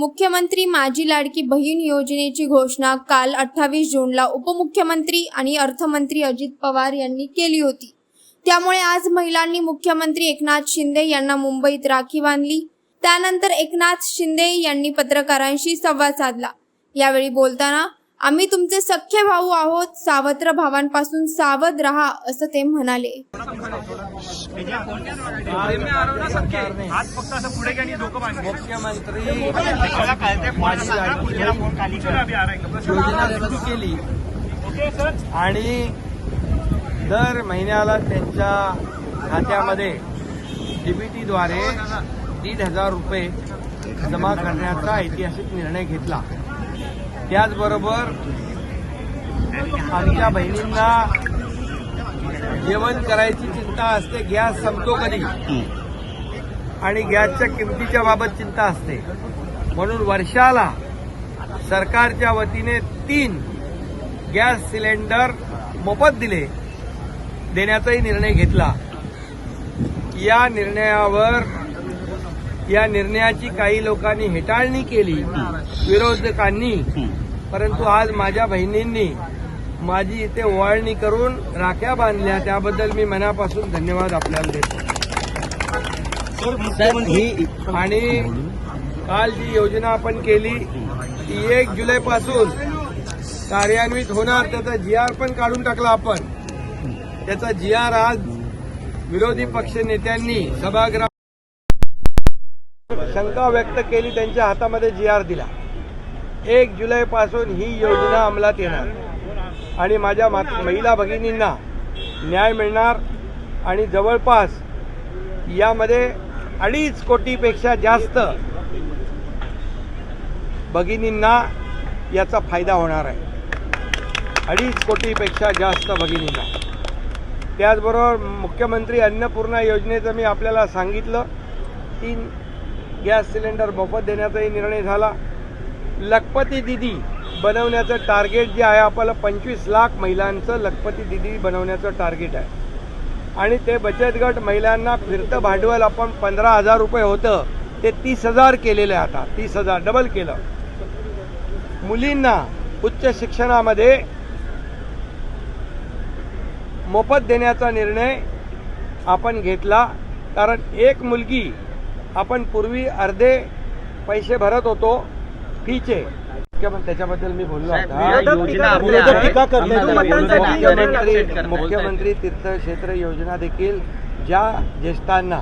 मुख्यमंत्री माझी लाडकी बहीण योजनेची घोषणा काल 28 जूनला उपमुख्यमंत्री आणि अर्थमंत्री अजित पवार यांनी केली होती। त्यामुळे आज महिलांनी मुख्यमंत्री एकनाथ शिंदे यांना मुंबईत राखी बांधली। त्यानंतर एकनाथ शिंदे यांनी पत्रकारांशी संवाद साधला। यावेळी बोलताना आम्ही तुमचे सख्खे भाऊ आहोत, सावत्र भावांपासून सावध रहा असं ते म्हणाले। मुख्यमंत्री योजना सुरू केली आणि दर महिन्याला त्यांच्या खात्यामध्ये डीबीटीद्वारे 1,500 रुपये जमा करण्याचा ऐतिहासिक निर्णय घेतला। त्याचबरोबर आमच्या बहिणींना जेवण करायची चिंता असते, गॅस संपतो कधी आणि गॅसच्या किमतीच्या बाबत चिंता असते, म्हणून वर्षाला सरकारच्या वतीने 3 गॅस सिलेंडर मोफत देण्याचाही निर्णय घेतला। या निर्णयाची काही लोकांनी हेटाळणी केली, विरोधकांनी, परंतु आज माझ्या बहिणींनी माझी इथे ओवाळणी करून राख्या बांधल्या, त्याबद्दल मी मनापासून धन्यवाद आपल्याला देतो। आणि काल जी योजना आपण केली ती 1 जुलैपासून कार्यान्वित होणार, त्याचा GR पण काढून टाकला आपण। त्याचा GR आज विरोधी पक्ष नेत्यांनी सभागृहात शंका व्यक्त केली, त्यांच्या हातामध्ये GR दिला। 1 जुलैपासून ही योजना अंमलात येणार आणि माझ्या महिला भगिनींना न्याय मिळणार आणि जवळपास यामध्ये 2.5 कोटीपेक्षा जास्त भगिनींना याचा फायदा होणार आहे। 2.5 कोटीपेक्षा जास्त भगिनींना। त्याचबरोबर मुख्यमंत्री अन्नपूर्णा योजनेचं मी आपल्याला सांगितलं, 3 गॅस सिलेंडर मोफत देण्याचाही निर्णय झाला। लखपती दीदी बनवण्याचं टार्गेट जे आहे आपल्याला 25 लाख महिलांचं लखपती दीदी बनवण्याचं टार्गेट आहे आणि ते बचत गट महिलांना फिरतं भांडवल आपण 15,000 रुपये होतं ते 30,000 केलेलं आहे। आता 30,000 डबल केलं। मुलींना उच्च शिक्षणामध्ये मोफत देण्याचा निर्णय आपण घेतला, कारण एक मुलगी आपण पूर्वी अर्धे पैसे भरत होतो फीचे, त्याच्याबद्दल मी बोललो होता। मुख्यमंत्री तीर्थक्षेत्र योजना देखील ज्या ज्येष्ठांना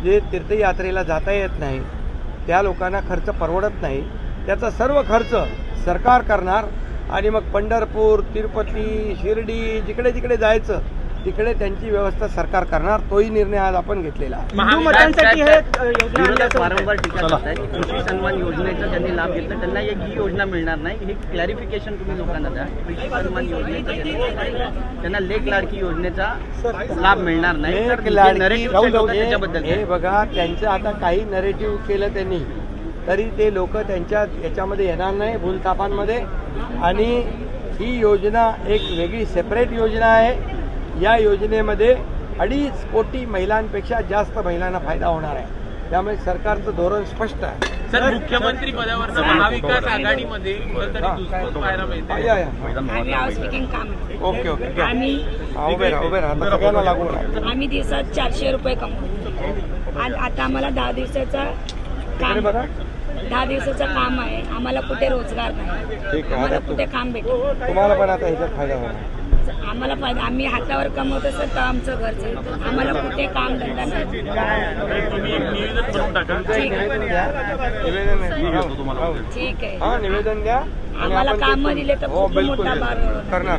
जे तीर्थयात्रेला जाता येत नाही त्या लोकांना खर्च परवडत नाही, त्याचा सर्व खर्च सरकार करणार आणि मग पंढरपूर, तिरुपती, शिर्डी जिकडे जिकडे जायचं तिकडे त्यांची व्यवस्था सरकार करणार। तोही निर्णय आज आपण घेतलेला आहे। वारंवार टीका करत आहेत, कृषी सन्मान योजनेचा ज्यांनी लाभ घेतला त्यांना ही योजना मिळणार नाही, हे क्लॅरिफिकेशन तुम्ही लोकांना द्या। कृषी सन्मान योजनेचा त्यांना लेक लाडकी योजनेचा लाभ मिळणार नाही, त्याच्याबद्दल हे बघा, त्यांचं आता काही नरेटिव्ह केलं त्यांनी तरी ते लोक त्यांच्या याच्यामध्ये येणार नाही भूलथापांमध्ये। आणि ही योजना एक वेगळी सेपरेट योजना आहे। या योजनेमध्ये 2.5 कोटी महिलांपेक्षा जास्त महिलांना फायदा होणार आहे, त्यामुळे सरकारचं धोरण स्पष्ट आहे। सर, मुख्यमंत्री पदावरचं महाविकास आघाडीमध्ये ओके उभे राहा सगळ्यांना लागू राहा। आम्ही दिवसात 400 रुपये कमवतो आणि आता आम्हाला 10 दिवसाचा काम, 10 दिवसाचं काम आहे, आम्हाला कुठे रोजगार नाही, आम्हाला कुठे काम भेटत। तुम्हाला पण आता ह्याच्यात फायदा होणार, आम्हाला फायदा, आम्ही हातावर कमवतो सर, तर आमचं घर चालतं, आम्हाला कुठे काम धंदा नाही। ठीक आहे, हा निवेदन द्या, आम्हाला काम दिले तर खूप मोठा भार करणार।